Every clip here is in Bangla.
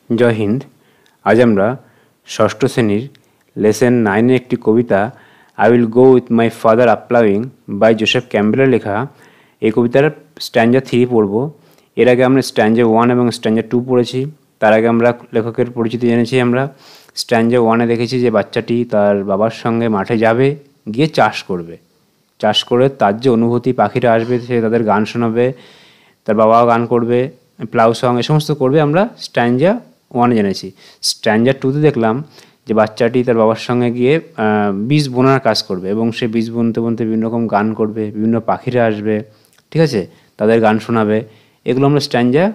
জয় হিন্দ। আজ আমরা ষষ্ঠ শ্রেণীর লেসন 9-এর একটি কবিতা I will go with my father a ploughing by Joseph ক্যাম্পবেলের লেখা এই কবিতার স্ট্যাঞ্জা 3 পড়ব। এর আগে আমরা স্ট্যাঞ্জা 1 এবং স্ট্যাঞ্জা 2 পড়েছি। তার আগে আমরা লেখকের পরিচিতি জেনেছি। আমরা স্ট্যাঞ্জা 1-এ দেখেছি যে বাচ্চাটি তার বাবার সঙ্গে মাঠে যাবে, গিয়ে চাষ করবে। চাষ করে তার যে অনুভূতি, পাখিরা আসবে, সে তাদের গান শোনাবে, তার বাবাও গান করবে, প্লাউ সং এ সমস্ত করবে, আমরা স্ট্যাঞ্জা 1-এ জেনেছি। স্ট্যাঞ্জা 2-তে দেখলাম যে বাচ্চাটি তার বাবার সঙ্গে গিয়ে বীজ বোনার কাজ করবে এবং সে বীজ বুনতে বুনতে বিভিন্ন রকম গান করবে, বিভিন্ন পাখিরা আসবে, ঠিক আছে, তাদের গান শোনাবে। এগুলো আমরা স্ট্যাঞ্জা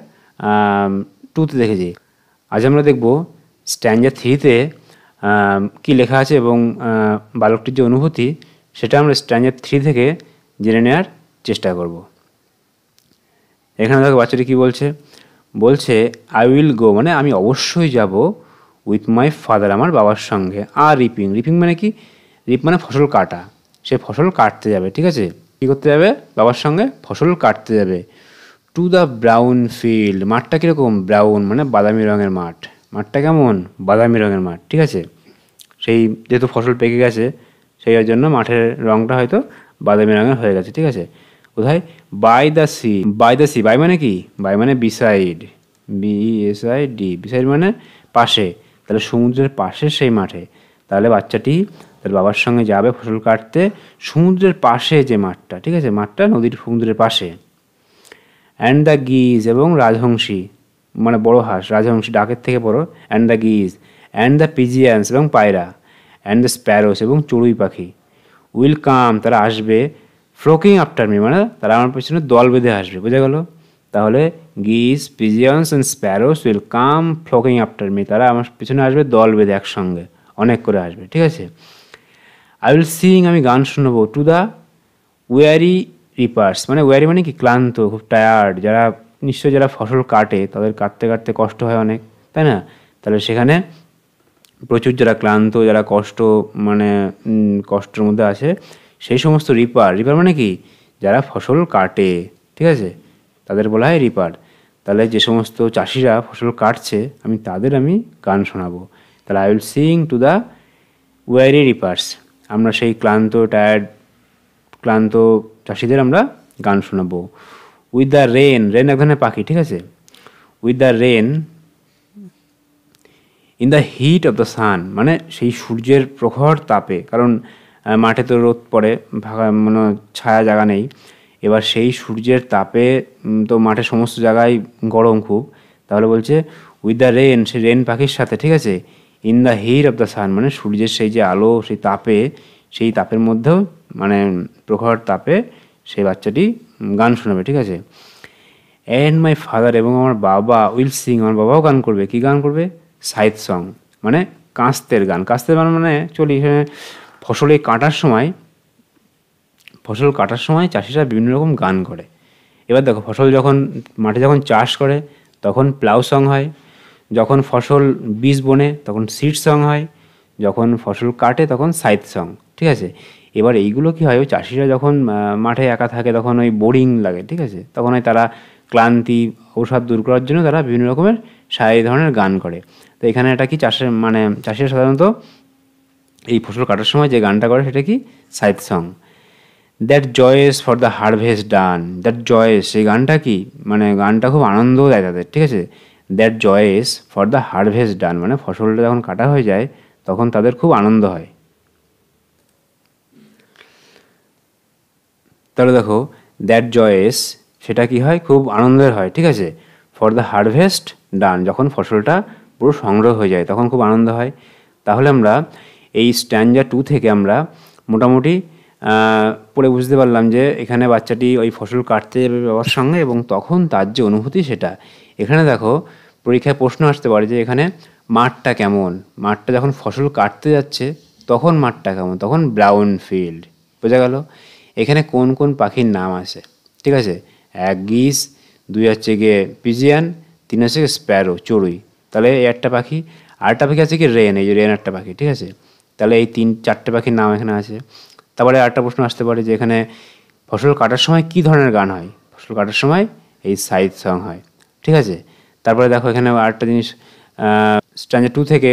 2-তে দেখেছি। আজ আমরা দেখব স্ট্যাঞ্জা 3-তে কী লেখা আছে এবং বালকটির যে অনুভূতি সেটা আমরা স্ট্যাঞ্জা 3 থেকে জেনে নেওয়ার চেষ্টা করব। এখানে দেখো বাচ্চাটি কী বলছে, বলছে আই উইল গো মানে আমি অবশ্যই যাব উইথ মাই ফাদার আমার বাবার সঙ্গে। আর রিপিং, রিপিং মানে কি? রিপ মানে ফসল কাটা, সে ফসল কাটতে যাবে, ঠিক আছে। কী করতে যাবে? বাবার সঙ্গে ফসল কাটতে যাবে। টু দ্য ব্রাউন ফিল্ড, মাঠটা কীরকম? ব্রাউন মানে বাদামি রঙের মাঠ। মাঠটা কেমন? বাদামি রঙের মাঠ, ঠিক আছে। সেই যেহেতু ফসল পেকে গেছে সেই জন্য মাঠের রঙটা হয়তো বাদামি রঙের হয়ে গেছে, ঠিক আছে। কোথায়? By the sea. By the sea, by মানে কি? বাই মানে বিসাইড, BESID, বিসাইড মানে পাশে, তাহলে সমুদ্রের পাশে সেই মাঠে। তাহলে বাচ্চাটি তার বাবার সঙ্গে যাবে ফসল কাটতে সমুদ্রের পাশে যে মাঠটা, ঠিক আছে, মাঠটা নদীর সমুদ্রের পাশে। অ্যান্ড দ্য গিজ এবং রাজহংসী মানে বড় হাঁস, রাজহংসী ডাকের থেকে বড়। অ্যান্ড দ্য গিজ, অ্যান্ড দ্য পিজিয়ান্স এবং পায়রা, অ্যান্ড দ্য স্প্যারোস এবং চড়ুই পাখি। উইল কাম তারা আসবে, ফ্লোকিং আফটার মি মানে তারা আমার পেছনে দল বেঁধে আসবে, বোঝা গেল? তাহলে geese, pigeons and sparrows will come flocking after me, তারা আমার পেছনে আসবে দল বেঁধে, একসঙ্গে অনেক করে আসবে, ঠিক আছে। আই উইল সিং আমি গান শুনবো, টু দ্য ওয়ারি রিপার্স মানে ওয়ারি মানে কি? ক্লান্ত, খুব টায়ার্ড, যারা নিশ্চয়ই যারা ফসল কাটে তাদের কাটতে কাটতে কষ্ট হয় অনেক, তাই না? তাহলে সেখানে প্রচুর যারা ক্লান্ত, যারা কষ্ট মানে কষ্টের মধ্যে আছে সেই সমস্ত রিপার, রিপার মানে কি? যারা ফসল কাটে, ঠিক আছে, তাদের বলা হয় রিপার। তাহলে যে সমস্ত চাষিরা ফসল কাটছে আমি তাদের গান শোনাবো। তাহলে I will sing to the weary reapers, আমরা সেই ক্লান্ত চাষিদের আমরা গান শোনাবো। উইথ দ্য রেন, রেন এক ধরনের পাখি, ঠিক আছে। With the rain in the heat of the sun মানে সেই সূর্যের প্রখর তাপে, কারণ মাঠে তো রোদ পড়ে, ফাঁকা মানে ছায়া জায়গা নেই। এবার সেই সূর্যের তাপে তো মাঠে সমস্ত জায়গায় গরম খুব, তাহলে বলছে উইথ দ্য রেন, সেই রেন পাখির সাথে, ঠিক আছে। In the heat of the sun মানে সূর্যের সেই যে আলো, সেই তাপে, সেই তাপের মধ্যেও মানে প্রখর তাপে সেই বাচ্চাটি গান শোনাবে, ঠিক আছে। অ্যান্ড মাই ফাদার এবং আমার বাবা উইল সিং, আমার বাবাও গান করবে। কী গান করবে? সাইথ সং মানে কাস্তের গান। কাস্তের গান মানে চলি ফসল কাটার সময় চাষিরা বিভিন্ন রকম গান করে। এবার দেখো ফসল যখন মাঠে যখন চাষ করে তখন প্লাউ সং হয়, যখন ফসল বীজ বোনে তখন সিড সং হয়, যখন ফসল কাটে তখন সাইথ সং, ঠিক আছে। এবার এইগুলো কী হয়, ওই চাষিরা যখন মাঠে একা থাকে তখন ওই বোরিং লাগে, ঠিক আছে, তখন ওই তারা ক্লান্তি ঔষধ দূর করার জন্য তারা বিভিন্ন রকমের এই ধরনের গান করে। তো এখানে এটা কি চাষিরা সাধারণত এই ফসল কাটার সময় যে গানটা করে সেটা কি? Scythe song. That joys for the harvest done, that joys সেই গানটা কি? মানে গানটা খুব আনন্দ দেয় তাদের, ঠিক আছে। That joys for the harvest done মানে ফসলটা যখন কাটা হয়ে যায় তখন তাদের খুব আনন্দ হয়। তাহলে দেখো দ্যাট জয়েস সেটা কি হয়? খুব আনন্দের হয়, ঠিক আছে। ফর দ্য হারভেস্ট ডান যখন ফসলটা পুরো সংগ্রহ হয়ে যায় তখন খুব আনন্দ হয়। তাহলে আমরা এই স্ট্যাঞ্জা 2 থেকে আমরা মোটামুটি পড়ে বুঝতে পারলাম যে এখানে বাচ্চাটি ওই ফসল কাটতে যাবে বাবার সঙ্গে এবং তখন তার যে অনুভূতি সেটা। এখানে দেখো পরীক্ষায় প্রশ্ন আসতে পারে যে এখানে মাঠটা কেমন, মাঠটা যখন ফসল কাটতে যাচ্ছে তখন মাঠটা কেমন? তখন ব্রাউন ফিল্ড, বোঝা গেল? এখানে কোন কোন পাখির নাম আছে, ঠিক আছে। 1 গিস, 2 হচ্ছে গিয়ে পিজিয়ান, 3 হচ্ছে স্প্যারো চড়ুই। তাহলে এই একটা পাখি, আরেকটা পাখি আছে কি? রেন, এই যে রেন একটা পাখি, ঠিক আছে। তাহলে এই 3-4টে পাখির নাম এখানে আছে। তারপরে আরেকটা প্রশ্ন আসতে পারে যে এখানে ফসল কাটার সময় কী ধরনের গান হয়? ফসল কাটার সময় এই সাইথ সং হয়, ঠিক আছে। তারপরে দেখো এখানে আরেকটা জিনিস স্ট্যান্ডার 2 থেকে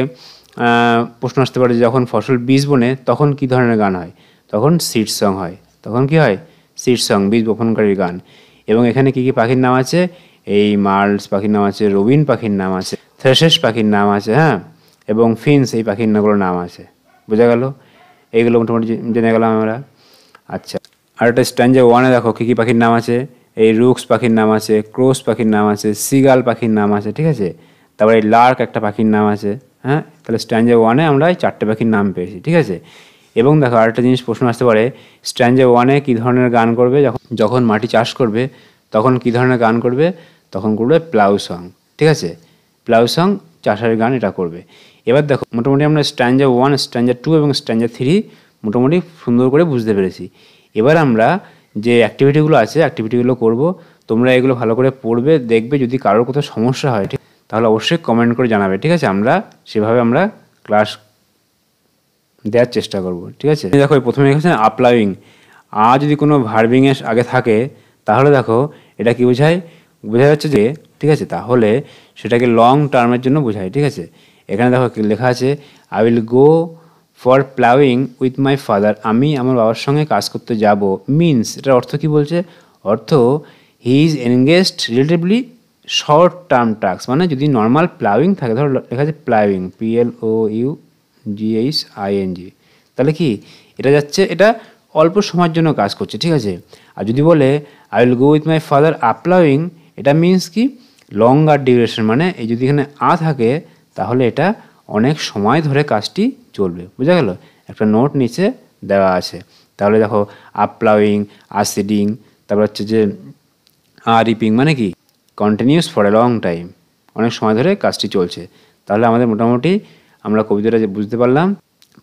প্রশ্ন আসতে পারে যে যখন ফসল বীজ বোনে তখন কী ধরনের গান হয়, তখন সিড সং হয়। তখন কি হয়? সিড সং, বীজ বপনকারীর গান। এবং এখানে কী কী পাখির নাম আছে? এই মার্লস পাখির নাম আছে, রবিন পাখির নাম আছে, থ্রেশেস পাখির নাম আছে, হ্যাঁ, এবং ফিন্স এই পাখির নাম আছে। বোঝা গেল? এইগুলো মোটামুটি জেনে গেলাম আমরা। আচ্ছা, আর একটা স্ট্যান্ডার 1-এ দেখো কী কী পাখির নাম আছে। এই রুক্স পাখির নাম আছে, ক্রোস পাখির নাম আছে, সিগাল পাখির নাম আছে, ঠিক আছে। তারপরে এই লার্ক একটা পাখির নাম আছে, হ্যাঁ। তাহলে স্ট্যান্ডার 1-এ আমরা এই 4টে পাখির নাম পেয়েছি, ঠিক আছে। এবং দেখো আরেকটা জিনিস প্রশ্ন আসতে পারে, স্ট্যান্ডার 1-এ কী ধরনের গান করবে? যখন মাটি চাষ করবে তখন কী ধরনের গান করবে? তখন করবে প্লাউ সং, ঠিক আছে। প্লাউ সং, চাষের গান এটা করবে। এবার দেখো মোটামুটি আমরা স্ট্যান্ডার 1, স্ট্যান্ডার 2 এবং স্ট্যান্ডার 3 মোটামুটি সুন্দর করে বুঝতে পেরেছি। এবার আমরা যে অ্যাক্টিভিটিগুলো আছে অ্যাক্টিভিটিগুলো করব। তোমরা এগুলো ভালো করে পড়বে, দেখবে। যদি কারোর কোথাও সমস্যা হয় ঠিক তাহলে অবশ্যই কমেন্ট করে জানাবে, ঠিক আছে। সেভাবে আমরা ক্লাস দেওয়ার চেষ্টা করব, ঠিক আছে। দেখো প্রথমে এখানে আপলাউইং, যদি কোনো ভার্বিংয়ের আগে থাকে তাহলে দেখো এটা কি বোঝায়? বোঝা যাচ্ছে যে, ঠিক আছে, তাহলে সেটাকে লং টার্মের জন্য বোঝায়, ঠিক আছে। এখানে দেখো লেখা আছে I will go for ploughing with my father, আমি আমার বাবার সঙ্গে কাজ করতে যাব। মিনস এটার অর্থ কি বলছে? অর্থ he is engaged relatively short term task, মানে যদি নর্মাল প্লাউইং থাকে, ধরো লেখা আছে প্লাউইং, PLOUGHING, তাহলে কি এটা যাচ্ছে, এটা অল্প সময়ের জন্য কাজ করছে, ঠিক আছে। আর যদি বলে I will go with my father a ploughing, এটা মিনস কি লঙ্গার ডিউরেশন, মানে এই যদি এখানে থাকে তাহলে এটা অনেক সময় ধরে কাজটি চলবে। বোঝা গেল? একটা নোট নিচে দেওয়া আছে। তাহলে দেখো আপলাউইং, সিডিং, তারপর হচ্ছে যে রিপিং, মানে কি continuous for a long time, অনেক সময় ধরে কাজটি চলছে। তাহলে আমাদের মোটামুটি আমরা কবিতাটা যে বুঝতে পারলাম।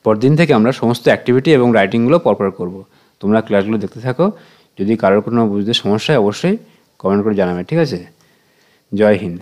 পরদিন থেকে আমরা সমস্ত অ্যাক্টিভিটি এবং রাইটিংগুলো পরপর করব। তোমরা ক্লাসগুলো দেখতে থাকো। যদি কারোর কোনো বুঝতে সমস্যা হয় অবশ্যই কমেন্ট করে জানাবে, ঠিক আছে। জয় হিন্দ।